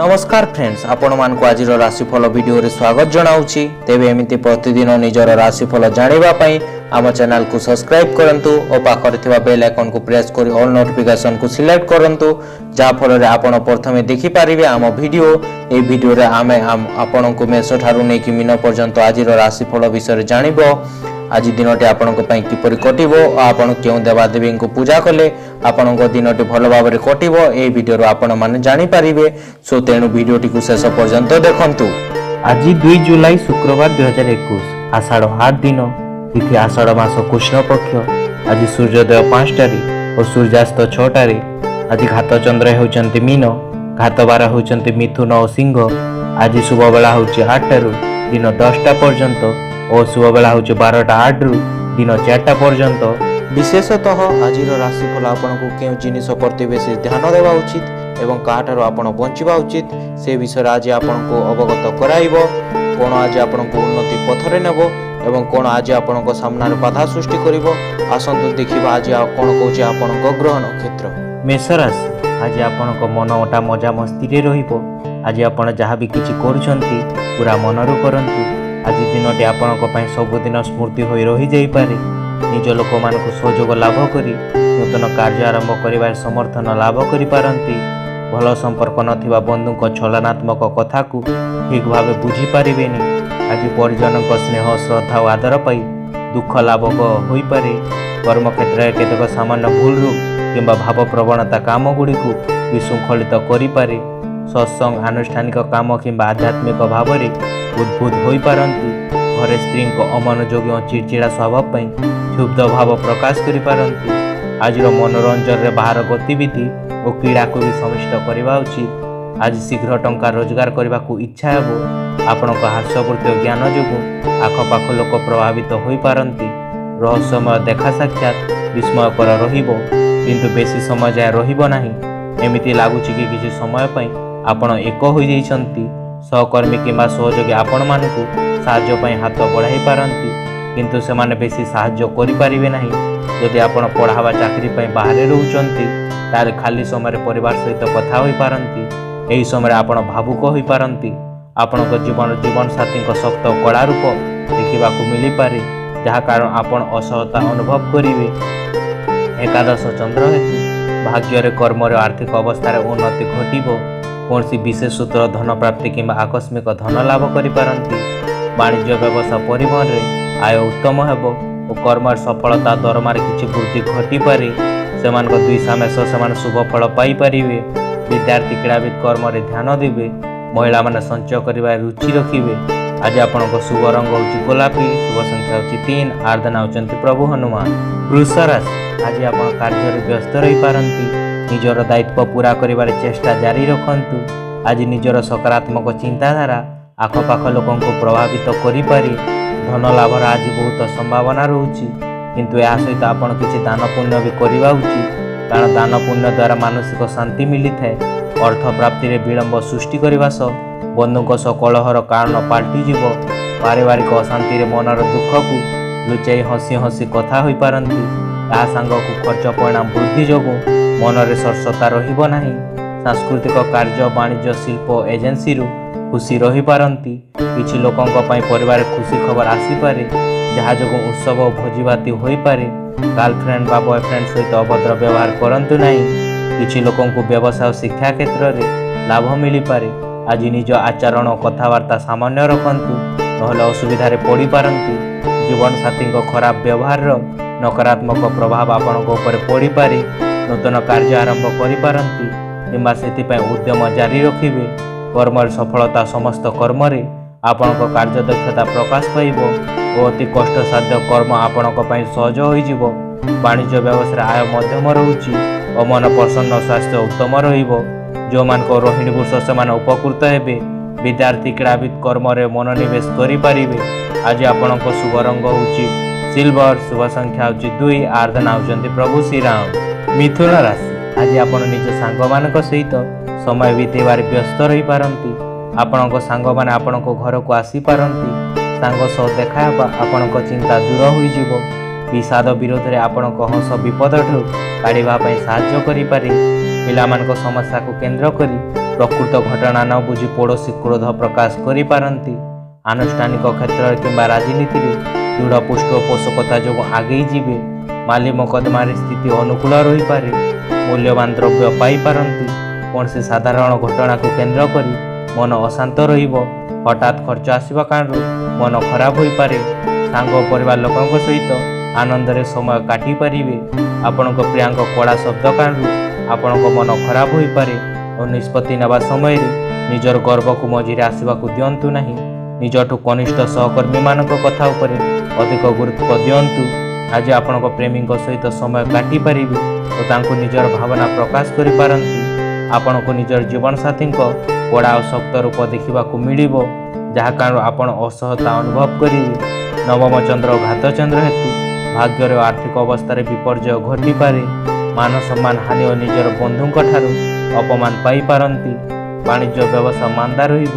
नमस्कार फ्रेंड्स, आपण मानक आज राशिफल वीडियो रे स्वागत जनाऊँगी। तेबे एमिति प्रतिदिन निजर राशिफल जानिबा पई आम चैनल को सब्सक्राइब करंतु और पाखरे थिबा बेल आइकन को प्रेस करी ऑल नोटिफिकेशन को सिलेक्ट करंतु, जा फल रे आपण प्रथमे देखि पारिबे आम वीडियो। ए वीडियो रे आमे आपण को मेष ठारू नै कि मीन पर्यंत आज राशिफल विषय जानिबो। आज दिनटी आपण किपरि कटिबो और आपण केउ देवादेवी को पूजा कले आपण दिनटी भल भाव में कटिबो ए वीडियो आपण माने जानि पारिबे। सो तेणु वीडियोटी को शेष पर्यंत देखंतु। आज 2 जुलाई शुक्रवार 2021 आषाढ़ 8 दिन तिथि आषाढ़ मास कृष्ण पक्ष। आज सूर्योदय 5टारे और सूर्यास्त 6टारे। आज घात चंद्र होउचंती मीन, घात बार होउचंती मिथुन और सिंह। आज शुभ बेला होउची 8टारू दिन 10टा पर्यंत और शुभ बेला होउची 12टा 8 रु दिन 4टा पर्यंत। विशेषतः आज राशिफल आपण को केउ जिनिस प्रति बेसी ध्यान देवा उचित एवं काठारो आपण बंचिबा उचित से विषय आज आपण को अवगत कराइबो। कोन आज आपण को उन्नति पथरे नेबो एवं कोन आज आपण को सामना रे बाधा सृष्टि करिवो। आसंतु देखिबा आज कोन कहूची आपण को ग्रह नक्षत्र। मेष राशि आज आपण को मनटा मजा मस्ती रे रहिबो। आज आपण जहाँ भी किछि करूछंती पूरा मनरु करंतु। आज दिनटी आपण को पई सबुदिन स्मृति होई रही जाई पारे। निज लोक मान को सहयोग लाभ करी नूतन कार्य आरंभ करिबार समर्थन लाभ करि पारंती। भल संपर्क नथिबा बंधु को छलनात्मक कथा को ठीक भावे बुझी पारिबेनी। आज परिजन को स्नेह श्रद्धा और आदर पाई दुख लाभ होई पारे। कर्म क्षेत्र में केतक सामान्य भूल किंबा भाव प्रवणता काम गुड़ी को विशृंखलित करि पारे। सत्संग आनुष्ठानिक काम किंबा आध्यात्मिक भाव में उद्भूत होई पारंती। घरे स्त्री को अमनोयोगी और चिड़चिड़ा स्वभाव पर क्षुब्ध भाव प्रकाश करि पारंती। आज मनोरंजन रे बाहर गतिविधि और क्रीड़ा को भी समिष्ट करवा उचित। आज शीघ्र टंका रोजगार करने को इच्छा हेबो। आपण हास्यवृत्ति ज्ञान जोगु आखपाख लोक प्रभावित होई पारंती। रहस्यमय देखा साक्षात विस्मयकर रहिबो किंतु बेसी समय जाय रहिबो नाही। एमिति लागुछि कि किछि समय पई आपण एक होई जाइछंती। सहकर्मी किंबा सहयोगी आपण मानकु साहाय्य पई हाथ बढ़ाई पारंती किंतु सेमाने बेसी साहाय्य करि पारिबे नाही। यदि आपण पढ़ावा चाकरी पई बाहरे रहउचंती ताले खाली समय परिवार सहित कथा होई पारंती। एही समय आपण भावुक होई पारंती। आपणक जीवन साथी को शक्त कड़ा रूप देखा मिली पारे, जहाँ कारण आपण असहता अनुभव करेंगे। एकादश चंद्र हेतु भाग्य कर्म आर्थिक अवस्था उन्नति घटो। कौन विशेष सूत्र धन प्राप्ति किंबा आकस्मिक धन लाभ करिपारंती। वाणिज्य व्यवसाय परिवहन रे आय उत्तम हेबो और कर्म सफलता दरमार किछि वृद्धि घटी पारे। सेमान दुई सामेश सेमान शुभ फल पाई परिवे। विद्यार्थी क्रीड़ाविद कर्म रे ध्यान देवे। महिला माने संचय करिबा रुचि रखिबे। आज आपनको शुभ रंग होची गोलापी, शुभ संख्या होची 3, आराधना होचंती प्रभु हनुमान। वृष राशि आज आपण कार्य रे व्यस्त रही पारंती। निजर दायित्व पूरा करिबार चेष्टा जारी रखंतु। आज निजर सकारात्मक चिंताधारा आखपाख लोकों को प्रभावित करि पारि। धन लाभर आज बहुत संभावना रहुची किंतु या सहित आपण किछि दान पुण्य भी करिबा उचित, कारण दान पुण्य द्वारा मानसिक शांति मिली थाए। अर्थ प्राप्ति रे विलंब सृष्टि करने सह बंधुक सह कलहर कारण पाल्टी जीव। पारिवारिक अशांति रे मनर दुख को लुचाई हसी हसी कथा होई पारंती। या सांग को खर्च परिणाम वृद्धि जोगु मनरे सरसता रहिबो नाही। सांस्कृतिक कार्य वाणिज्य शिल्प एजेंसी रु खुशी रही पारंती। किछि लोकंक पई परिवार खुशी खबर आसी पारे, जहाँ जोगु उत्सव भोजीभाती होई पारे। गर्लफ्रेंड बा बॉयफ्रेंड सहित अभद्र व्यवहार करंतु नाही। किछि लोकों को व्यवसाय और शिक्षा क्षेत्र में लाभ मिली पारे। आज निज आचरण कथबार्ता सामान्य रखंतु, नहले असुविधा रे पड़ी पारंती। जीवन साथी को खराब व्यवहार नकारात्मक प्रभाव आपण ऊपर पड़ी पारे। नूतन कार्य आरंभ करि पारंती किंबा सेति उद्यम जारी रखिबे। कर्म सफलता समस्त कर्म रे आपण कार्य दक्षता प्रकाश पाइबो और अति कष्टसाध्य कर्म आपण सहज होइजिवो। वाणिज्य व्यवसाय आय मध्यम रहुची और मन प्रसन्न स्वास्थ्य उत्तम रहिबो। जो मान को रोहिणी वृष से उपकृत हेबे। विद्यार्थी क्रीड़ाविद कर्म रे मनोनिवेश करि पारिबे। आज आपण शुभ रंग होची सिल्वर, शुभ संख्या होची 2, आराधना होचंती प्रभु श्री राम। मिथुन राशि आज आपण निज सांग मानक सहित समय बितेबार व्यस्त रही पारंती। आपण सांग माने आपण घर को आसी पारंती। सांग सह देखा आपण चिंता दूर होई जीवो। विषाद विरोध में आपण हस विपद ठू काढ़ा साहाय्य करि पारे। पिलामान समस्या को केंद्र करी ପ୍ରକୃତ ଘଟଣା ନ ବୁଝି ପଡ଼ୋଶୀ କ୍ରୋଧ ପ୍ରକାଶ କରିପାରନ୍ତି। ଆନୁଷ୍ଠାନିକ କ୍ଷେତ୍ରରେ କିମ୍ବା ରାଜନୀତିରେ ଦୃଢ଼ ପୃଷ୍ଠପୋଷକତା ଯୋଗୁଁ ଆଗେଇ ଯିବେ। ମାଲି ମକଦ୍ଦମାରେ ସ୍ଥିତି ଅନୁକୂଳ ରହିପାରେ। ମୂଲ୍ୟବାନ ଦ୍ରବ୍ୟ ପାଇପାରନ୍ତି। କୌଣସି ସାଧାରଣ ଘଟଣାକୁ କେନ୍ଦ୍ର କରି ମନ ଅଶାନ୍ତ ରହିବ। ହଠାତ୍ ଖର୍ଚ୍ଚ ଆସିବା କାରଣରୁ ମନ ଖରାପ ହୋଇପାରେ। ସାଙ୍ଗ ଓ ପରିବାର ଲୋକଙ୍କ ସହିତ ଆନନ୍ଦରେ ସମୟ କାଟିପାରିବେ। ଆପଣଙ୍କ ପ୍ରିୟାଙ୍କ କଡ଼ା ଶବ୍ଦ କାରଣରୁ ଆପଣଙ୍କ ମନ ଖରାପ ହୋଇପାରେ ଓ ନିଷ୍ପତ୍ତି ନେବା ସମୟରେ ନିଜର ଗର୍ବକୁ ମଝିରେ ଆସିବାକୁ ଦିଅନ୍ତୁ ନାହିଁ। ନିଜଠୁ କନିଷ୍ଠ ସହକର୍ମୀମାନଙ୍କ କଥା ଉପରେ ଅଧିକ ଗୁରୁତ୍ୱ ଦିଅନ୍ତୁ। ଆଜି ଆପଣଙ୍କ ପ୍ରେମୀଙ୍କ ସହିତ ସମୟ କାଟିପାରିବେ ଓ ତାଙ୍କୁ ନିଜର ଭାବନା ପ୍ରକାଶ କରିପାରନ୍ତି। ଆପଣଙ୍କୁ ନିଜର ଜୀବନସାଥୀଙ୍କ କଡ଼ା ଓ ଶକ୍ତ ରୂପ ଦେଖିବାକୁ ମିଳିବ, ଯାହା କାରଣରୁ ଆପଣ ଅସହଜତା ଅନୁଭବ କରିବେ। ନବମ ଚନ୍ଦ୍ର ଓ ଘାତଚନ୍ଦ୍ର ହେତୁ ଭାଗ୍ୟରେ ଓ ଆର୍ଥିକ ଅବସ୍ଥାରେ ବିପର୍ଯ୍ୟୟ ଘଟିପାରେ। ମାନ ସମ୍ମାନ ହାନି ଓ ନିଜର ବନ୍ଧୁଙ୍କ ଠାରୁ ଅପମାନ ପାଇପାରନ୍ତି। ବାଣିଜ୍ୟ ବ୍ୟବସାୟ ମାନ୍ଦା ରହିବ।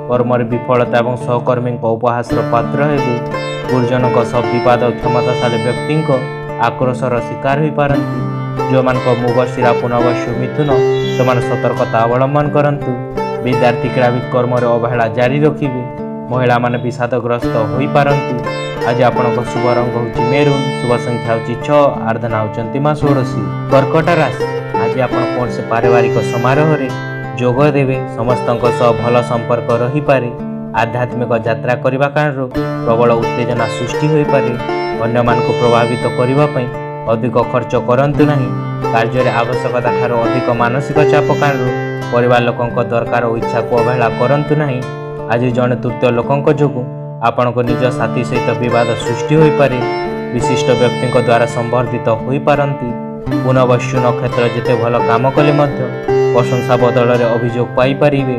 କର୍ମରେ ବିଫଳତା ଏବଂ ସହକର୍ମୀଙ୍କ ଉପହାସର ପାତ୍ର ହେବେ। ଗୁରୁଜନଙ୍କ ସହ ବିବାଦ ଓ କ୍ଷମତାଶାଳୀ ବ୍ୟକ୍ତିଙ୍କ ଆକ୍ରୋଶର ଶିକାର ହୋଇପାରନ୍ତି। ଯେଉଁମାନଙ୍କ ମୃଗଶିରା ପୁନର୍ବଶ୍ୟ ମିଥୁନ, ସେମାନେ ସତର୍କତା ଅବଲମ୍ବନ କରନ୍ତୁ। ବିଦ୍ୟାର୍ଥୀ କ୍ରୀଡ଼ାବିତ କର୍ମରେ ଅବହେଳା ଜାରି ରଖିବେ। ମହିଳାମାନେ ବିଷାଦଗ୍ରସ୍ତ ହୋଇପାରନ୍ତି। ଆଜି ଆପଣଙ୍କ ଶୁଭ ରଙ୍ଗ ହେଉଛି ମେରୁନ୍, ଶୁଭ ସଂଖ୍ୟା ହେଉଛି 6, ଆରାଧନା ହେଉଛନ୍ତି ମା ଷୋଡ଼ଶୀ। କର୍କଟ ରାଶି, ଆଜି ଆପଣ କୌଣସି ପାରିବାରିକ ସମାରୋହରେ ଯୋଗ ଦେବେ। ସମସ୍ତଙ୍କ ସହ ଭଲ ସମ୍ପର୍କ ରହିପାରେ। ଆଧ୍ୟାତ୍ମିକ ଯାତ୍ରା କରିବା କାରଣରୁ ପ୍ରବଳ ଉତ୍ତେଜନା ସୃଷ୍ଟି ହୋଇପାରେ। ଅନ୍ୟମାନଙ୍କୁ ପ୍ରଭାବିତ କରିବା ପାଇଁ ଅଧିକ ଖର୍ଚ୍ଚ କରନ୍ତୁ ନାହିଁ। କାର୍ଯ୍ୟରେ ଆବଶ୍ୟକତା ଠାରୁ ଅଧିକ ମାନସିକ ଚାପ କାରଣରୁ ପରିବାର ଲୋକଙ୍କ ଦରକାର ଓ ଇଚ୍ଛାକୁ ଅବହେଳା କରନ୍ତୁ ନାହିଁ। ଆଜି ଜଣେ ତୃତୀୟ ଲୋକଙ୍କ ଯୋଗୁଁ ଆପଣଙ୍କ ନିଜ ସାଥୀ ସହିତ ବିବାଦ ସୃଷ୍ଟି ହୋଇପାରେ। ବିଶିଷ୍ଟ ବ୍ୟକ୍ତିଙ୍କ ଦ୍ୱାରା ସମ୍ବର୍ଦ୍ଧିତ ହୋଇପାରନ୍ତି। ପୁନର୍ବଶ୍ୟ ନକ୍ଷତ୍ର ଯେତେ ଭଲ କାମ କଲେ ମଧ୍ୟ ପ୍ରଶଂସା ବଦଳରେ ଅଭିଯୋଗ ପାଇପାରିବେ।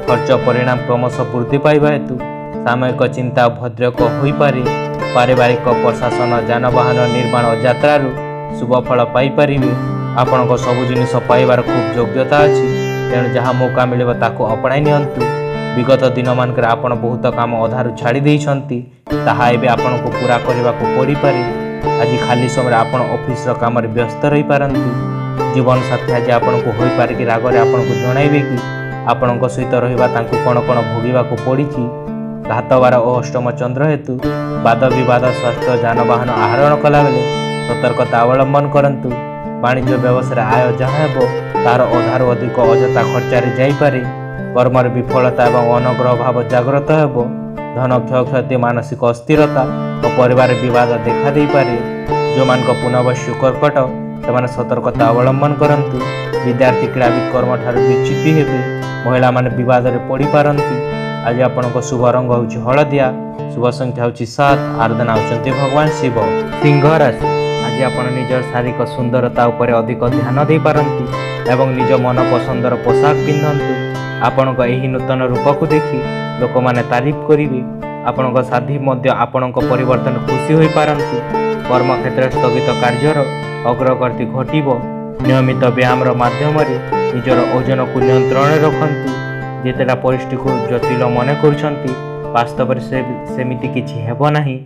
ଖର୍ଚ୍ଚ ପରିଣାମ କ୍ରମଶଃ ବୃଦ୍ଧି ପାଇବା ହେତୁ ସାମୟିକ ଚିନ୍ତା ଭଦ୍ରକ ହୋଇପାରେ। ପାରିବାରିକ ପ୍ରଶାସନ, ଯାନବାହନ ନିର୍ମାଣ ଓ ଯାତ୍ରାରୁ ଶୁଭ ଫଳ ପାଇପାରିବେ। ଆପଣଙ୍କ ସବୁ ଜିନିଷ ପାଇବାର ଖୁବ୍ ଯୋଗ୍ୟତା ଅଛି, ତେଣୁ ଯାହା ମୌକା ମିଳିବ ତାକୁ ଆପଣାଇ ନିଅନ୍ତୁ। ବିଗତ ଦିନମାନଙ୍କରେ ଆପଣ ବହୁତ କାମ ଅଧାରୁ ଛାଡ଼ି ଦେଇଛନ୍ତି, ତାହା ଏବେ ଆପଣଙ୍କୁ ପୂରା କରିବାକୁ ପଡ଼ିପାରେ। ଆଜି ଖାଲି ସମୟରେ ଆପଣ ଅଫିସର କାମରେ ବ୍ୟସ୍ତ ରହିପାରନ୍ତି। ଜୀବନସାଥୀ ଆଜି ଆପଣଙ୍କୁ ହୋଇପାରେ କି ରାଗରେ ଆପଣଙ୍କୁ ଜଣାଇବେ କି ଆପଣଙ୍କ ସହିତ ରହିବା ତାଙ୍କୁ କ'ଣ କ'ଣ ଭୋଗିବାକୁ ପଡ଼ିଛି। ଘାତବାର ଓ ଅଷ୍ଟମ ଚନ୍ଦ୍ର ହେତୁ ବାଦ ବିବାଦ, ସ୍ୱାସ୍ଥ୍ୟ, ଯାନବାହନ ଆହରଣ କଲାବେଳେ ସତର୍କତା ଅବଲମ୍ବନ କରନ୍ତୁ। ବାଣିଜ୍ୟ ବ୍ୟବସାୟରେ ଆୟ ଯାହା ହେବ ତାହାର ଅଧାରୁ ଅଧିକ ଅଯଥା ଖର୍ଚ୍ଚରେ ଯାଇପାରେ। କର୍ମରେ ବିଫଳତା ଏବଂ ଅନଗ୍ରହ ଭାବ ଜାଗ୍ରତ ହେବ। ଧନ କ୍ଷୟକ୍ଷତି, ମାନସିକ ଅସ୍ଥିରତା ଓ ପରିବାର ବିବାଦ ଦେଖାଦେଇପାରେ। ଯେଉଁମାନଙ୍କ ପୁନର୍ବଶ୍ୟ କର୍କଟ, ସେମାନେ ସତର୍କତା ଅବଲମ୍ବନ କରନ୍ତୁ। ବିଦ୍ୟାର୍ଥୀ କ୍ରୀଡ଼ାବିତ କର୍ମଠାରୁ ବିଚ୍ୟୁତ ହେବେ। ମହିଳାମାନେ ବିବାଦରେ ପଡ଼ିପାରନ୍ତି। ଆଜି ଆପଣଙ୍କ ଶୁଭ ରଙ୍ଗ ହେଉଛି ହଳଦିଆ, ଶୁଭ ସଂଖ୍ୟା ହେଉଛି 7, ଆରାଧନା ହେଉଛନ୍ତି ଭଗବାନ ଶିବ। ସିଂହ ରାଶି, ଆଜି ଆପଣ ନିଜର ଶାରୀରିକ ସୁନ୍ଦରତା ଉପରେ ଅଧିକ ଧ୍ୟାନ ଦେଇପାରନ୍ତି ଏବଂ ନିଜ ମନ ପସନ୍ଦର ପୋଷାକ ପିନ୍ଧନ୍ତୁ। ଆପଣଙ୍କ ଏହି ନୂତନ ରୂପକୁ ଦେଖି ଲୋକମାନେ ତାରିଫ କରିବେ। ଆପଣଙ୍କ ସାଥୀ ମଧ୍ୟ ଆପଣଙ୍କ ପରିବର୍ତ୍ତନ ଖୁସି ହୋଇପାରନ୍ତି। କର୍ମକ୍ଷେତ୍ରରେ ସ୍ଥଗିତ କାର୍ଯ୍ୟର ଅଗ୍ରଗତି ଘଟିବ। ନିୟମିତ ବ୍ୟାୟାମର ମାଧ୍ୟମରେ ନିଜର ଓଜନକୁ ନିୟନ୍ତ୍ରଣରେ ରଖନ୍ତୁ। ଯେତେଟା ପରିସ୍ଥିତିକୁ ଜଟିଳ ମନେ କରୁଛନ୍ତି, ବାସ୍ତବରେ ସେମିତି କିଛି ହେବ ନାହିଁ।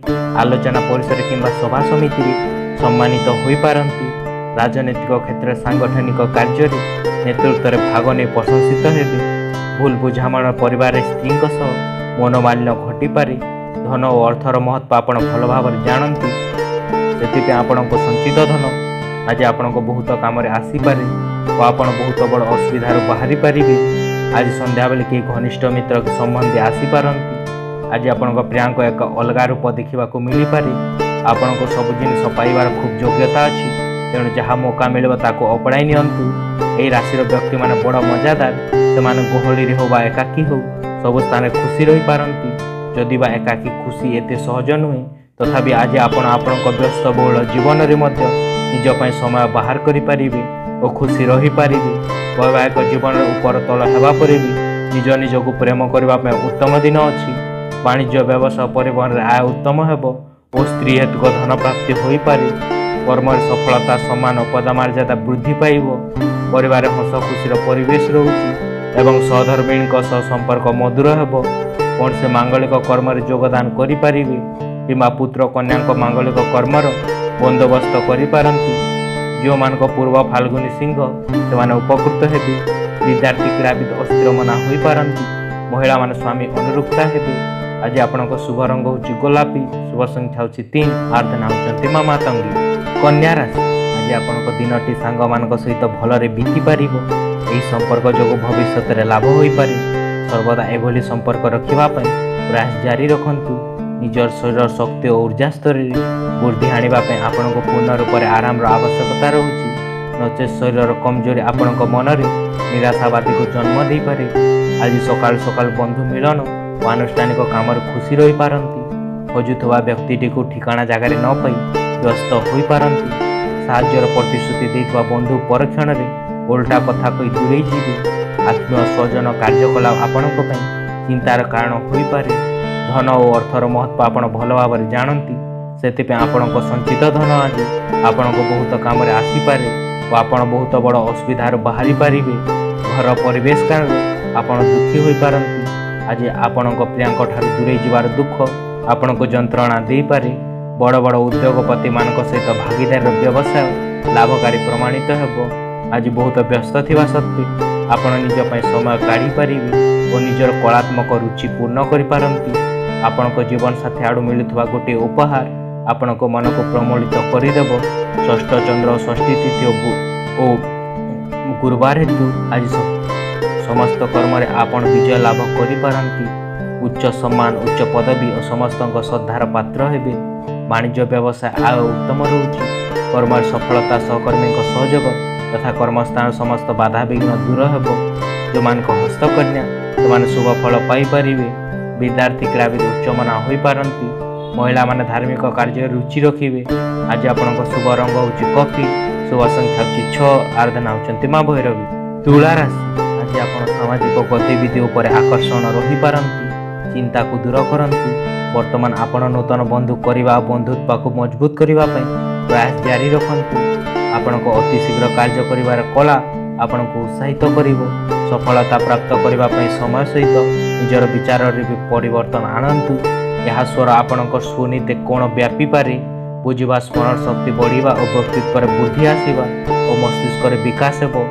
ଆଲୋଚନା ପରିସରରେ କିମ୍ବା ସଭା ସମିତିରେ ସମ୍ମାନିତ ହୋଇପାରନ୍ତି। ରାଜନୈତିକ କ୍ଷେତ୍ରରେ ସାଂଗଠନିକ କାର୍ଯ୍ୟରେ ନେତୃତ୍ୱରେ ଭାଗ ନେଇ ପ୍ରଶଂସିତ ହେବେ। ଭୁଲ ବୁଝାମଣା ପରିବାରରେ ସ୍ତ୍ରୀଙ୍କ ସହ ମନୋମାଳିନ୍ୟ ଘଟିପାରେ। ଧନ ଓ ଅର୍ଥର ମହତ୍ତ୍ୱ ଆପଣ ଭଲ ଭାବରେ ଜାଣନ୍ତି। ସେଥିପାଇଁ ଆପଣଙ୍କ ସଞ୍ଚିତ ଧନ ଆଜି ଆପଣଙ୍କ ବହୁତ କାମରେ ଆସିପାରେ ଓ ଆପଣ ବହୁତ ବଡ଼ ଅସୁବିଧାରୁ ବାହାରି ପାରିବେ। ଆଜି ସନ୍ଧ୍ୟାବେଳେ କେହି ଘନିଷ୍ଠ ମିତ୍ର କି ସମ୍ବନ୍ଧୀ ଆସିପାରନ୍ତି। ଆଜି ଆପଣଙ୍କ ପ୍ରିୟାଙ୍କ ଏକ ଅଲଗା ରୂପ ଦେଖିବାକୁ ମିଳିପାରେ। ଆପଣଙ୍କୁ ସବୁ ଜିନିଷ ପାଇବାର ଖୁବ୍ ଯୋଗ୍ୟତା ଅଛି, ତେଣୁ ଯାହା ମୌକା ମିଳିବ ତାକୁ ଆପଣାଇ ନିଅନ୍ତୁ। ଏହି ରାଶିର ବ୍ୟକ୍ତିମାନେ ବଡ଼ ମଜାଦାର। ସେମାନେ ଗହଳିରେ ହେଉ ବା ଏକାକୀ ହେଉ ସବୁ ସ୍ଥାନରେ ଖୁସି ରହିପାରନ୍ତି। ଯଦି ବା ଏକାକୀ ଖୁସି ଏତେ ସହଜ ନୁହେଁ, ତଥାପି ଆଜି ଆପଣ ଆପଣଙ୍କ ବ୍ୟସ୍ତବହୁଳ ଜୀବନରେ ମଧ୍ୟ ନିଜ ପାଇଁ ସମୟ ବାହାର କରିପାରିବେ ଓ ଖୁସି ରହିପାରିବେ। ବୈବାହିକ ଜୀବନରେ ଉପର ତଳ ହେବା ପରେ ବି ନିଜ ନିଜକୁ ପ୍ରେମ କରିବା ପାଇଁ ଉତ୍ତମ ଦିନ ଅଛି। ବାଣିଜ୍ୟ ବ୍ୟବସାୟ ପରିବହନରେ ଆୟ ଉତ୍ତମ ହେବ ଓ ସ୍ତ୍ରୀ ହେତୁକ ଧନ ପ୍ରାପ୍ତି ହୋଇପାରେ। କର୍ମରେ ସଫଳତା, ସମ୍ମାନ ଓ ପଦମର୍ଯ୍ୟାଦା ବୃଦ୍ଧି ପାଇବ। ପରିବାରରେ ହସ ଖୁସିର ପରିବେଶ ରହୁଛି ଏବଂ ସହଧର୍ମିଣୀଙ୍କ ସହ ସମ୍ପର୍କ ମଧୁର ହେବ। କୌଣସି ମାଙ୍ଗଳିକ କର୍ମରେ ଯୋଗଦାନ କରିପାରିବେ କିମ୍ବା ପୁତ୍ର କନ୍ୟାଙ୍କ ମାଙ୍ଗଳିକ କର୍ମର ବନ୍ଦୋବସ୍ତ କରିପାରନ୍ତି। ଯେଉଁମାନଙ୍କ ପୂର୍ବ ଫାଲ୍ଗୁନୀ ସିଂହ, ସେମାନେ ଉପକୃତ ହେବେ। विद्यार्थी क्रीड़ाविद अस्थिरमना हो पारती। महिला मान स्वामी अनुरुक्ता हेबे। आज आपणक शुभ रंग होची गोलापी, शुभ संख्या होची 3, आराधना होचंती मां मातंगी। कन्या राशि आज आपणक दिनटी सांग मानक सहित भलरे बीती पारिबो। एही संपर्क जोगु भविष्य रे लाभ होई पारे। सर्वदा एभली संपर्क रखिबा पई प्रयास जारी रखंतु। निजर शरीर शक्ति और ऊर्जा स्तर वृद्धि आनिबा पई आपणक पूर्ण रूप से आराम रो आवश्यकता रहउची। नचे शरीर कमजोरी आपणक मन रे निराशावादी को जन्म दे पारे। आज सकाल सकाल बंधु मिलन और आनुष्ठानिक काम खुशी रही पारती। खोजुवा व्यक्ति को ठिकाना जगार न पाई व्यस्त हो पारती। साहाय्यर प्रतिश्रुति देथिबा बंधु परीक्षण में उल्टा कथा कही दूरे जीवे। आत्मीय स्वजन कार्यकलाप आपणक पई चिंतार कारण हो पारे। धन और अर्थर महत्व आपण भल भाव जानती, से आपणक संचित धन आज आपणक बहुत काम आसीपे और आपण बहुत बड़ असुविधार बाहरी पारे। घर परिवेश कारण आपण दुखी हो पारती। आज आपणक प्रियांक ठार दूरे जीवार दुख आपणक जंत्रणा दे पारे। बड़ बड़ उद्योगपति मानक सहित भागीदार व्यवसाय लाभकारी प्रमाणित हेबो। आज बहुत व्यस्त थिबा सत्वे आपण निज पई समय काढ़ी पारिबे और निजर कलात्मक रुचि पूर्ण करि पारंती। आपणक जीवन साथी आड़ू मिलुवा गोटे उपहार आपणक मन को प्रमोलित करदेव। षष्ठ चंद्र षष्ठी तिथि और गुरुवार हेतु आज समस्त कर्म आपण विजय लाभ करि पारंती। उच्च सम्मान उच्च पदवी और समस्त श्रद्धार पात्र हेबे। वाणिज्य व्यवसाय आय उत्तम रोचे। कर्म सफलता सहकर्मी सहयोग तथा कर्मस्थान समस्त बाधा विघ्न दूर हेबो। जो मानक हस्तकन्या से शुभ फल पाइपर। विद्यार्थी क्रीड़ाविद उच्चमना हो पारती। महिला माने धार्मिक कार्य रुचि रखिए। आज आपणक शुभ रंग होची कॉफी, शुभ संख्या होची 6, आराधना होचंती मां भैरवी। तुला राशि आज आप सामाजिक गतिविधि उपर आकर्षण रही पारती। चिंता को दूर करंतु। वर्तमान आपण नूतन बंधु करने बंधुत्व को मजबूत करने प्रयास जारी रखंतु। आपणक अति शीघ्र कार्य करिवार कला आपण को उत्साहित करिवो। सफलता प्राप्त करने समय सहित निजर विचार भी परिवर्तन आणंतु। यह स्वर आपणक सुनीते कोण व्यापी पारे। बुझा स्मरण शक्ति बढ़िया और व्यक्तित्व बुद्धि आसवा और मस्तिष्क विकास हो।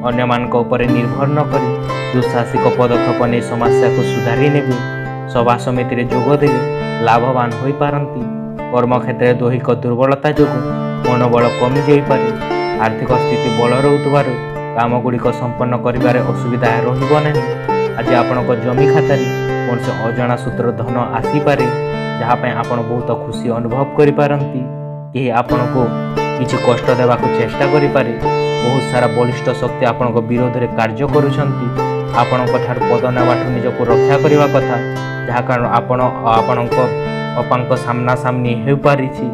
अन्य मानक ऊपर निर्भर न करी दुस्साहसिक पदक्षेप नहीं समस्या को सुधारी नेबे। सभा समिति रे जोग देले लाभवान हो पारती। कर्म क्षेत्र दैहिक दुर्बलता जो मनोबल कमी जाई पारे। आर्थिक स्थिति बल रोथबार काम गुड़िक संपन्न करिबारे असुविधा रहिबो नहीं। आज आपणक जमी खाता कौन से अजଣା सूत्र धन आसीपे जहाँ आपण बहुत खुशी अनुभव करि पारंती। केही आपणको किछि कष्ट देबाक चेष्टा करि पारे। बहुत सारा बलिष्ठ शक्ति आपणक विरोध रे कार्य करुछंती। आपणक ठार पद नेबाठु निजको रक्षा करिवा कथा जहाँ कारण आपणक अपांक सामना सामनी हो पारिछि।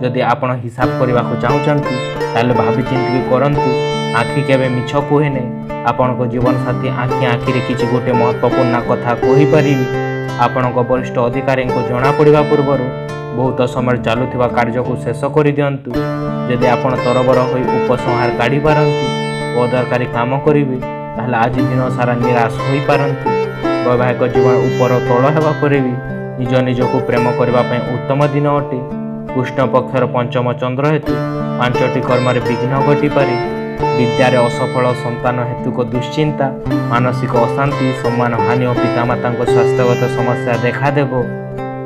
जदि आपण हिसाब करने को चाहूँगी ताले भावी चिंती करंतु। आखि केबे मिछ कहे नहीं। आपणक जीवन साथी आखि आखिरे किछि गोटे महत्वपूर्ण कथा कहि पारिबे। आपणक वरिष्ठ अधिकारी को जना पड़िबा पूर्व बहुत समय चलुवा कार्य को शेष कर दिंतु। जदि आपण तरबर हो उपसंहार काढ़ी पारती अदरकारी काम करेंगे ताहले आज दिन सारा निराश हो पारती। वैवाहिक जीवन ऊपर तल होगा पर भी निज निज को प्रेम करने उत्तम दिन अटे। कृष्ण पक्षर पंचम चंद्र हेतु 5टी कर्म विघ्न घटी पारे। विद्यार असफल संतान हेतु को दुश्चिंता मानसिक अशांति सम्मान हानि और पितामाता स्वास्थ्यगत समस्या देखादेव।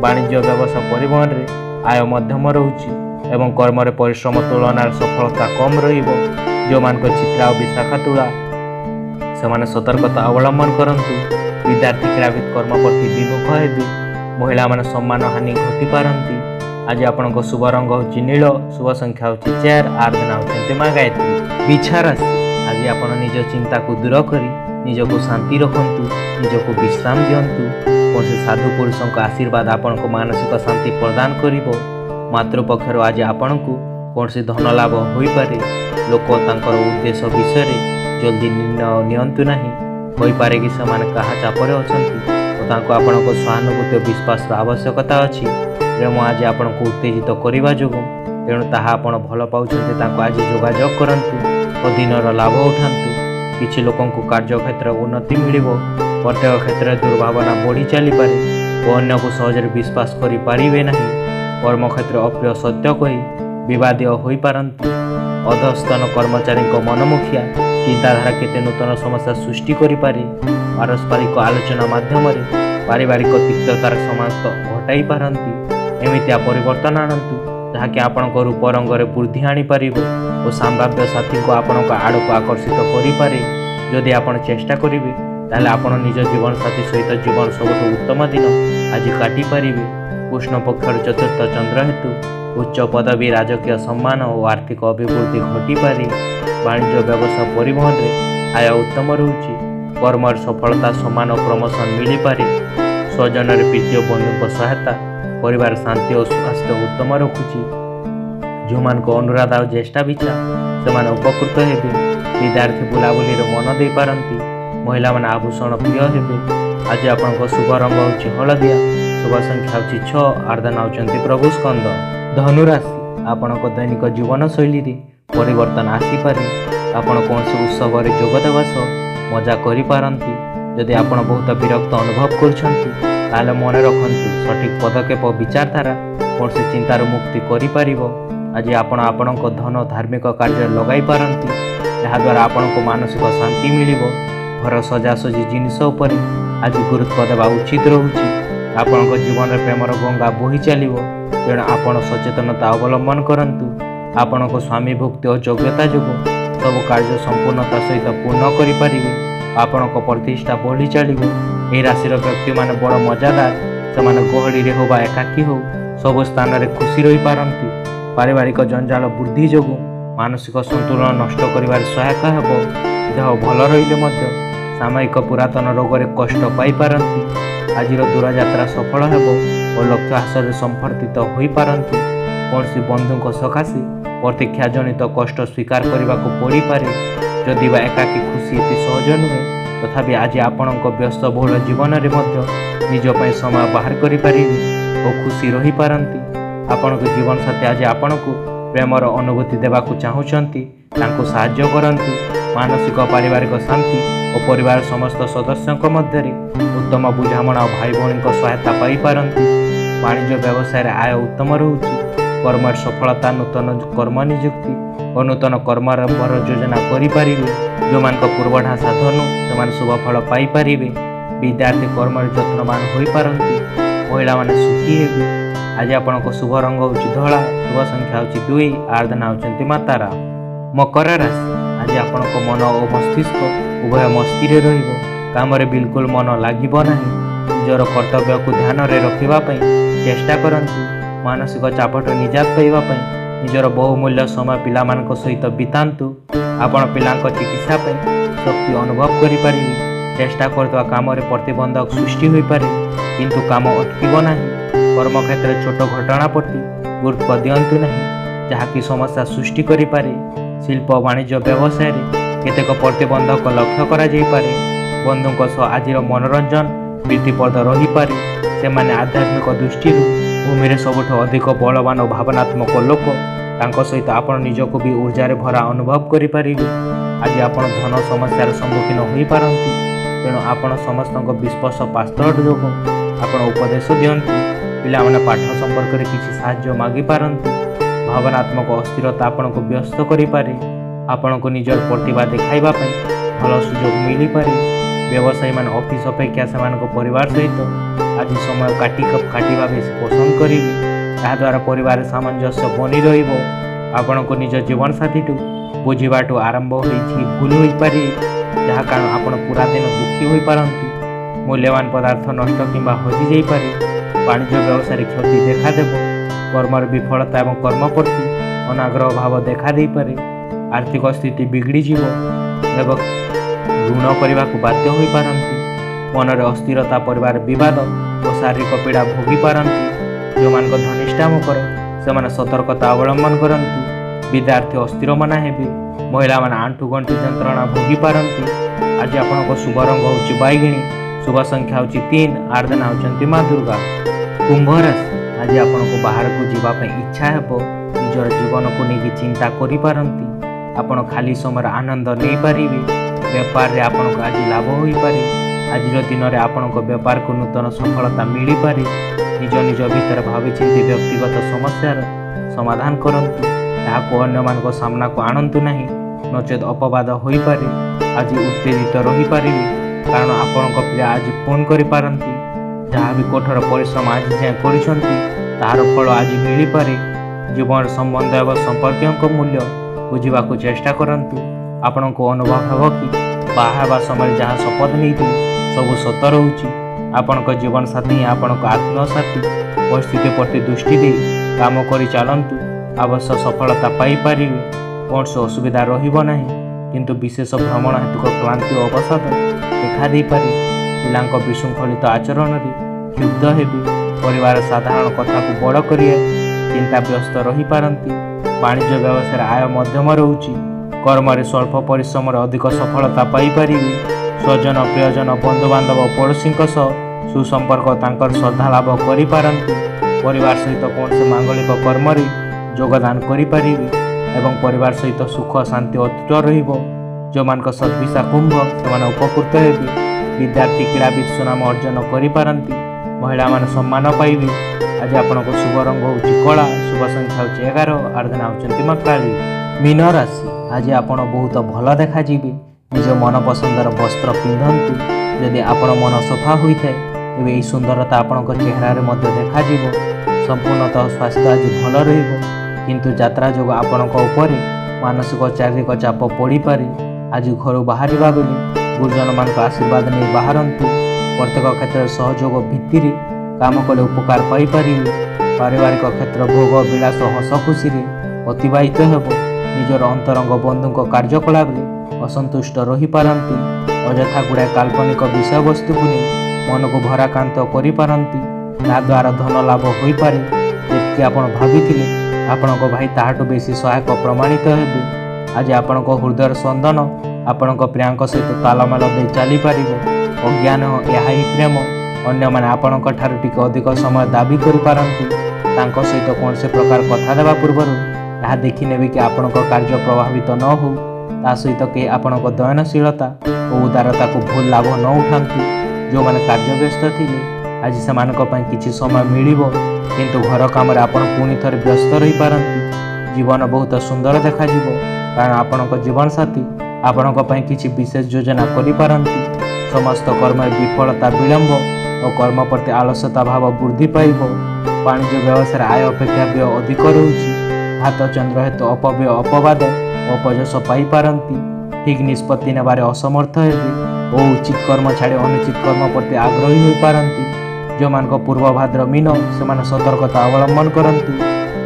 वाणिज्य व्यवसाय परिवहन में आय मध्यम रोचे एवं कर्म परिश्रम तुलनार सफलता कम रहिबो। जो मान चित्रा और विशाखा तुला से सतर्कता अवलंबन करंतु। विद्यार्थी क्रीड़ाविद कर्म प्रति विमुख हेबे। महिला मान सम्मान हानि घटी पारती। आज आपणक शुभ रंग होची नील, शुभ संख्या होची 4, आराधना होचंती मां गायत्री। बिछा राशि आज आपण निज चिंता को दूर करी निज को शांति रखंतु। निज को विश्राम दियंतु। कौन साधु पुरुषों का आशीर्वाद आपण को मानसिक शांति प्रदान करिवो। मातृपक्षर आज आपण को कौन धन लाभ हो पारे। लोक तांकर उद्देश्य विषय जल्दी निर्णय नियंतु नहीं। हो पारे कि सेमाने कहा चापर अछंती और तांको आपणक सहानुभूति और विश्वास आवश्यकता अच्छी। प्रेम आज आपण को उत्तेजित करने जो तेणु ताहा आपण भल पाउछंती तांको आज जोगाजोग करंतु और दिनर लाभ उठांतु। किछि लोकों को कार्य क्षेत्र उन्नति मिलिबो। प्रत्येक क्षेत्र दुर्भावना बढ़ी चली पारे और अन्य को सहज विश्वास करि पारिबे नहीं। कर्म क्षेत्र अप्रिय सत्य कही विवादीय हो पारती। अधस्तन कर्मचारी मनमुखिया ଚିନ୍ତାଧାରା କେତେ ନୂତନ ସମସ୍ୟା ସୃଷ୍ଟି କରିପାରେ। ପାରସ୍ପରିକ ଆଲୋଚନା ମାଧ୍ୟମରେ ପାରିବାରିକ ତିକ୍ତତାର ସମାପ୍ତ ଘଟାଇ ପାରନ୍ତି। ଏମିତିଆ ପରିବର୍ତ୍ତନ ଆଣନ୍ତୁ ଯାହାକି ଆପଣଙ୍କ ରୂପ ରଙ୍ଗରେ ବୃଦ୍ଧି ଆଣିପାରିବ ଓ ସମ୍ଭାବ୍ୟ ସାଥୀଙ୍କୁ ଆପଣଙ୍କ ଆଡ଼କୁ ଆକର୍ଷିତ କରିପାରେ। ଯଦି ଆପଣ ଚେଷ୍ଟା କରିବେ ତାହେଲେ ଆପଣ ନିଜ ଜୀବନସାଥୀ ସହିତ ଜୀବନ ସବୁଠୁ ଉତ୍ତମ ଦିନ ଆଜି କାଟିପାରିବେ। କୃଷ୍ଣ ପକ୍ଷର ଚତୁର୍ଥ ଚନ୍ଦ୍ର ହେତୁ ଉଚ୍ଚ ପଦବୀ, ରାଜକୀୟ ସମ୍ମାନ ଓ ଆର୍ଥିକ ଅଭିବୃଦ୍ଧି ଘଟିପାରେ। ବାଣିଜ୍ୟ, ବ୍ୟବସାୟ, ପରିବହନରେ ଆୟ ଉତ୍ତମ ରହୁଛି। କର୍ମର ସଫଳତା, ସମ୍ମାନ ଓ ପ୍ରମୋସନ ମିଳିପାରେ। ସ୍ୱଜନରେ ପ୍ରୀତି ଓ ବନ୍ଧୁଙ୍କ ସହାୟତା ପରିବାର ଶାନ୍ତି ଓ ସ୍ୱାସ୍ଥ୍ୟ ଉତ୍ତମ ରଖୁଛି। ଯେଉଁମାନଙ୍କ ଅନୁରାଧ ଆଉ ଜ୍ୟେଷ୍ଠା ବିଛା ସେମାନେ ଉପକୃତ ହେବେ। ବିଦ୍ୟାର୍ଥୀ ବୁଲାବୁଲିରେ ମନ ଦେଇପାରନ୍ତି। ମହିଳାମାନେ ଆଭୂଷଣ ପ୍ରିୟ ହେବେ। ଆଜି ଆପଣଙ୍କ ଶୁଭ ରଙ୍ଗ ହେଉଛି ହଳଦିଆ। ଶୁଭ ସଂଖ୍ୟା ହେଉଛି 6। ଆରାଧନା ହେଉଛନ୍ତି ପ୍ରଭୁ ସ୍କନ୍ଦ। ଧନୁରାଶି, ଆପଣଙ୍କ ଦୈନିକ ଜୀବନଶୈଳୀରେ ପରିବର୍ତ୍ତନ ଆସିପାରେ। ଆପଣ କୌଣସି ଉତ୍ସବରେ ଯୋଗ ଦେବା ସହ ମଜା କରିପାରନ୍ତି। ଯଦି ଆପଣ ବହୁତ ବିରକ୍ତ ଅନୁଭବ କରୁଛନ୍ତି ତାହେଲେ ମନେ ରଖନ୍ତୁ ସଠିକ୍ ପଦକ୍ଷେପ ବିଚାରଧାରା କୌଣସି ଚିନ୍ତାରୁ ମୁକ୍ତି କରିପାରିବ। ଆଜି ଆପଣ ଆପଣଙ୍କ ଧନ ଧାର୍ମିକ କାର୍ଯ୍ୟରେ ଲଗାଇ ପାରନ୍ତି। ଯାହାଦ୍ୱାରା ଆପଣଙ୍କୁ ମାନସିକ ଶାନ୍ତି ମିଳିବ। ଘର ସଜାସଜି ଜିନିଷ ଉପରେ ଆଜି ଗୁରୁତ୍ୱ ଦେବା ଉଚିତ ରହୁଛି। ଆପଣଙ୍କ ଜୀବନରେ ପ୍ରେମର ଗଙ୍ଗା ବୋହି ଚାଲିବ। ତେଣୁ ଆପଣ ସଚେତନତା ଅବଲମ୍ବନ କରନ୍ତୁ। ଆପଣଙ୍କ ସ୍ୱାମୀ ଭକ୍ତି ଓ ଯୋଗ୍ୟତା ଯୋଗୁଁ ସବୁ କାର୍ଯ୍ୟ ସମ୍ପୂର୍ଣ୍ଣତା ସହିତ ପୂର୍ଣ୍ଣ କରିପାରିବେ। ଆପଣଙ୍କ ପ୍ରତିଷ୍ଠା ବଢ଼ି ଚାଲିବ। ଏହି ରାଶିର ବ୍ୟକ୍ତିମାନେ ବଡ଼ ମଜାଦାର। ସେମାନେ ଗହଳିରେ ହେଉ ବା ଏକାକୀ ହେଉ ସବୁ ସ୍ଥାନରେ ଖୁସି ରହିପାରନ୍ତି। ପାରିବାରିକ ଜଞ୍ଜାଳ ବୃଦ୍ଧି ଯୋଗୁଁ ମାନସିକ ସନ୍ତୁଳନ ନଷ୍ଟ କରିବାରେ ସହାୟକ ହେବ। ଦେହ ଭଲ ରହିଲେ ମଧ୍ୟ ସାମୟିକ ପୁରାତନ ରୋଗରେ କଷ୍ଟ ପାଇପାରନ୍ତି। ଆଜିର ଦୂରଯାତ୍ରା ସଫଳ ହେବ ଓ ଲକ୍ଷ୍ୟ ହାସଲରେ ସମ୍ପର୍କିତ ହୋଇପାରନ୍ତି। କୌଣସି ବନ୍ଧୁଙ୍କ ସକାଶେ ପ୍ରତୀକ୍ଷାଜନିତ କଷ୍ଟ ସ୍ୱୀକାର କରିବାକୁ ପଡ଼ିପାରେ। ଯଦି ବା ଏକାକୀ ଖୁସି ଏତେ ସହଜ ନୁହେଁ, ତଥାପି ଆଜି ଆପଣଙ୍କ ବ୍ୟସ୍ତବହୁଳ ଜୀବନରେ ମଧ୍ୟ ନିଜ ପାଇଁ ସମୟ ବାହାର କରିପାରିବେ ଓ ଖୁସି ରହିପାରନ୍ତି। ଆପଣଙ୍କ ଜୀବନସାଥୀ ଆଜି ଆପଣଙ୍କୁ ପ୍ରେମର ଅନୁଭୂତି ଦେବାକୁ ଚାହୁଁଛନ୍ତି। ତାଙ୍କୁ ସାହାଯ୍ୟ କରନ୍ତୁ। ମାନସିକ ପାରିବାରିକ ଶାନ୍ତି ଓ ପରିବାର ସମସ୍ତ ସଦସ୍ୟଙ୍କ ମଧ୍ୟରେ ଉତ୍ତମ ବୁଝାମଣା ଓ ଭାଇ ଭଉଣୀଙ୍କ ସହାୟତା ପାଇପାରନ୍ତି। ବାଣିଜ୍ୟ ବ୍ୟବସାୟରେ ଆୟ ଉତ୍ତମ ରହୁଛି। କର୍ମରେ ସଫଳତା, ନୂତନ କର୍ମ ନିଯୁକ୍ତି ଓ ନୂତନ କର୍ମାରମ୍ଭର ଯୋଜନା କରିପାରିବେ। ଯେଉଁମାନଙ୍କ ପୂର୍ବଢାସା ଧନୁ ସେମାନେ ଶୁଭ ଫଳ ପାଇପାରିବେ। ବିଦ୍ୟାର୍ଥୀ କର୍ମରେ ଯତ୍ନବାନ ହୋଇପାରନ୍ତି। ମହିଳାମାନେ ସୁଖୀ ହେବେ। ଆଜି ଆପଣଙ୍କ ଶୁଭ ରଙ୍ଗ ହେଉଛି ଧଳା। ଶୁଭ ସଂଖ୍ୟା ହେଉଛି 2। ଆରାଧନା ହେଉଛନ୍ତି ମା ତାରା। ମକର ରାଶି, ଆଜି ଆପଣଙ୍କ ମନ ଓ ମସ୍ତିଷ୍କ ଉଭୟ ମସ୍ତିରେ ରହିବ। କାମରେ ବିଲକୁଲ ମନ ଲାଗିବ ନାହିଁ। ନିଜର କର୍ତ୍ତବ୍ୟକୁ ଧ୍ୟାନରେ ରଖିବା ପାଇଁ ଚେଷ୍ଟା କରନ୍ତୁ। ମାନସିକ ଚାପଠୁ ନିଜାତ ପାଇବା ପାଇଁ ନିଜର ବହୁମୂଲ୍ୟ ସମୟ ପିଲାମାନଙ୍କ ସହିତ ବିତାନ୍ତୁ। ଆପଣ ପିଲାଙ୍କ ଚିକିତ୍ସା ପାଇଁ ଶକ୍ତି ଅନୁଭବ କରିପାରିବେ। ଚେଷ୍ଟା କରୁଥିବା କାମରେ ପ୍ରତିବନ୍ଧକ ସୃଷ୍ଟି ହୋଇପାରେ, କିନ୍ତୁ କାମ ଅଟକିବ ନାହିଁ। କର୍ମକ୍ଷେତ୍ରରେ ଛୋଟ ଘଟଣା ପ୍ରତି ଗୁରୁତ୍ୱ ଦିଅନ୍ତୁ ନାହିଁ, ଯାହାକି ସମସ୍ୟା ସୃଷ୍ଟି କରିପାରେ। ଶିଳ୍ପ, ବାଣିଜ୍ୟ, ବ୍ୟବସାୟରେ କେତେକ ପ୍ରତିବନ୍ଧକ ଲକ୍ଷ୍ୟ କରାଯାଇପାରେ। ବନ୍ଧୁଙ୍କ ସହ ଆଜିର ମନୋରଞ୍ଜନ ପ୍ରୀତିପ୍ରଦ ରହିପାରେ। ସେମାନେ ଆଧ୍ୟାତ୍ମିକ ଦୃଷ୍ଟିରୁ ଭୂମିରେ ସବୁଠୁ ଅଧିକ ବଳବାନ ଓ ଭାବନାତ୍ମକ ଲୋକ। ତାଙ୍କ ସହିତ ଆପଣ ନିଜକୁ ବି ଊର୍ଜାରେ ଭରା ଅନୁଭବ କରିପାରିବେ। ଆଜି ଆପଣ ଧନ ସମସ୍ୟାର ସମ୍ମୁଖୀନ ହୋଇପାରନ୍ତି। ତେଣୁ ଆପଣ ସମସ୍ତଙ୍କ ବିଶ୍ୱାସ ପାସ୍ତର ଯୋଗୁଁ ଆପଣ ଉପଦେଶ ଦିଅନ୍ତୁ। ପିଲାମାନେ ପାଠ ସମ୍ପର୍କରେ କିଛି ସାହାଯ୍ୟ ମାଗିପାରନ୍ତି। ଭାବନାତ୍ମକ ଅସ୍ଥିରତା ଆପଣଙ୍କୁ ବ୍ୟସ୍ତ କରିପାରେ। ଆପଣଙ୍କୁ ନିଜର ପ୍ରତିଭା ଦେଖାଇବା ପାଇଁ ଭଲ ସୁଯୋଗ ମିଳିପାରେ। ବ୍ୟବସାୟୀମାନେ ଅଫିସ ଅପେକ୍ଷା ସେମାନଙ୍କ ପରିବାର ସହିତ ଆଜି ସମୟ କାଟିବା ବେଶୀ ପସନ୍ଦ କରିବେ। ଯାହାଦ୍ୱାରା ପରିବାରରେ ସାମଞ୍ଜସ୍ୟ ବନି ରହିବ। ଆପଣଙ୍କୁ ନିଜ ଜୀବନସାଥୀଠୁ ବୁଝିବାଠୁ ଆରମ୍ଭ ହୋଇଛି ଭୁଲ ହୋଇପାରେ, ଯାହା କାରଣ ଆପଣ ପୁରା ଦିନ ଦୁଃଖୀ ହୋଇପାରନ୍ତି। ମୂଲ୍ୟବାନ ପଦାର୍ଥ ନଷ୍ଟ କିମ୍ବା ହଜିଯାଇପାରେ। ବାଣିଜ୍ୟ ବ୍ୟବସାୟରେ କ୍ଷତି ଦେଖାଦେବ। କର୍ମର ବିଫଳତା ଏବଂ କର୍ମ ପ୍ରତି ଅନାଗ୍ରହ ଭାବ ଦେଖାଦେଇପାରେ। ଆର୍ଥିକ ସ୍ଥିତି ବିଗିଡ଼ିଯିବ ଏବଂ ଋଣ କରିବାକୁ ବାଧ୍ୟ ହୋଇପାରନ୍ତି। ମନରେ ଅସ୍ଥିରତା, ପରିବାର ବିବାଦ ଓ ଶାରୀରିକ ପୀଡ଼ା ଭୋଗିପାରନ୍ତି। ଯେଉଁମାନଙ୍କ ଧନିଷ୍ଠା ମୁଖର ସେମାନେ ସତର୍କତା ଅବଲମ୍ବନ କରନ୍ତୁ। ବିଦ୍ୟାର୍ଥୀ ଅସ୍ଥିର ମନା ହେବେ। ମହିଳାମାନେ ଆଣ୍ଠୁଗଣ୍ଠି ଯନ୍ତ୍ରଣା ଭୋଗିପାରନ୍ତି। ଆଜି ଆପଣଙ୍କ ଶୁଭ ରଙ୍ଗ ହେଉଛି ବାଇଗିଣୀ। ଶୁଭ ସଂଖ୍ୟା ହେଉଛି 3। ଆରାଧନା ହେଉଛନ୍ତି ମା ଦୁର୍ଗା। କୁମ୍ଭ ରାଶି, ଆଜି ଆପଣଙ୍କୁ ବାହାରକୁ ଯିବା ପାଇଁ ଇଚ୍ଛା ହେବ। ନିଜର ଜୀବନକୁ ନେଇକି ଚିନ୍ତା କରିପାରନ୍ତି। ଆପଣ ଖାଲି ସମୟରେ ଆନନ୍ଦ ନେଇପାରିବେ। ବେପାରରେ ଆପଣଙ୍କୁ ଆଜି ଲାଭ ହୋଇପାରେ। ଆଜିର ଦିନରେ ଆପଣଙ୍କ ବେପାରକୁ ନୂତନ ସଫଳତା ମିଳିପାରେ। ନିଜ ଭିତରେ ଭାବିଚିନ୍ତି ବ୍ୟକ୍ତିଗତ ସମସ୍ୟାର ସମାଧାନ କରନ୍ତୁ। ଏହାକୁ ଅନ୍ୟମାନଙ୍କ ସାମ୍ନାକୁ ଆଣନ୍ତୁ ନାହିଁ। नचेत अपवाद होईपारे आज उत्तेजित रहीपारे कारण आपणक पिला आज फोन करिपारंती जहाँ भी कठोर परिश्रम आज जाए करिसंती तार फल आज मिली पारे। जीवन संबंध एवं संपर्क मूल्य बुझाक चेष्टा करंतु आपणको अनुभव हेब कि बाहा समय जहाँ शपथ नहीं सब सत रोचे आपणक जीवन साथी आपणक आत्मसाथी परिस्थिति प्रति दृष्टि दे काम कर चलतु अवश्य सफलता पाइपर कौन से असुविधा रहा किंतु विशेष भ्रमण हेतुक क्लांति अवसाद देखा दे पारे पिला विशृंखलित आचरण में क्षुब्ध हेबे परिवार साधारण कथा को बड़ कर चिंता व्यस्त रही पारती वाणिज्य व्यवसाय आय मध्यम रोचे कर्म स्वल्प परिश्रम अधिक सफलता पाइपर स्वजन प्रियजन बंधुबांधव पड़ोशी सुसंपर्क तांकर श्रद्धा लाभ करिपारंती परिवार सहित कौन से मांगलिक कर्म योगदान करिपारे एवं परिवार सहित सुख शांति अतुट रहिबो। जो मानक सद्विषा कुंभ से उपकृत हेबे विद्यार्थी क्रीड़ाविद सुनाम अर्जन करिपारंती महिला मान सम्मान पाइबे। आज आपनको शुभ रंग होउची कला शुभ संख्या होउची 11 आराधना होउचंती मां काली। मीन राशि आज आपण बहुत भल देखा जिबे निज मन पसंदर वस्त्र पिंधंतु यदि आपण मन सफा होइथे तेबे एही सुंदरता आपणक चेहरा मध्य देखा जिवो। संपूर्णतः स्वास्थ्य आज भल रहिबो किंतु यात्रा जोग आपणक उपरे मानसिक शारीरिक चाप पड़ी पारे। आज घर बाहर बेले गुरुजन मान आशीर्वाद नहीं बाहरंतु प्रत्येक क्षेत्र सहयोग भित्ति काम कले उपकार पाइपर। पारिवारिक क्षेत्र भोग विलास हस खुशी अतिवाहित हेब निजर अंतरंग बंधु कार्यकलाप असंतुष्ट रही पारती अଯଥା गुड़ाए काल्पनिक विषय वस्तु को नहीं मन को भराक्रांत करिपारंती द्वारा धन लाभ हो पारे जी आप भाभी आपणक भाई ताहाटू बेसी सहायक प्रमाणित हेबे। आज आपणक हृदय स्पंदन आपणक प्रियांक सहित तालमेल दे चली पार अज्ञान यह ही प्रेम अन्य मैंने आपणक ठारू टिके अधिक समय दाबी करिपारंती तांको सहित कौन से प्रकार कथा देवा पूर्व यह देखी नेबे कि आपणक कार्य प्रभावित न हो ता सहित कहीं आपणक दयनशीलता और उदारता को भूल लाभ न उठातु। जो मैंने कार्य व्यस्त थिले आज से किसी समय मिलिबो किंतु घर काम आपण पुणी थे व्यस्त रही पारती जीवन बहुत सुंदर देखा कारण आपणक जीवन साथी आपणक किसी विशेष योजना करिपारंती समस्त कर्म विफलता विलंब और कर्म प्रति आलस्यता भाव वृद्धि पाइब। वाणिज्य व्यवसाय आय अपेक्षा व्यय अधिक रोचे हाथ चंद्र हेतु अपव्यय अपवाद अपयश पाइपारंती ठीक निष्पत्ति नेबारे असमर्थ हेबे और उचित कर्म छाड़ी अनुचित कर्म प्रति आग्रही हो पारती। जो मान पूर्व भाद्र मीन से सतर्कता अवलंबन करंतु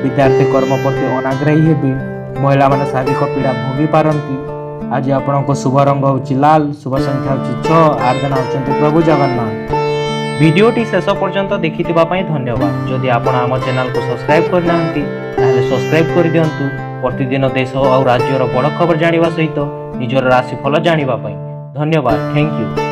विद्यार्थी कर्म प्रति अनाग्रही हेबे महिला मान शारीरिक पीड़ा भोगी पारती। आज आपको शुभ रंग होउची लाल शुभ संख्या होउची 6 आराधना होउचंती प्रभु जगन्नाथ। वीडियोटी शेष पर्यंत देखिथिबा पई धन्यवाद। जदि आपण आम चैनल को सब्सक्राइब करनांती ताले सब्सक्राइब कर दियंतु प्रतिदिन देश और राज्यर बड़ खबर जानिबा सहित निजर राशिफल जानिबा पई। धन्यवाद। Thank you.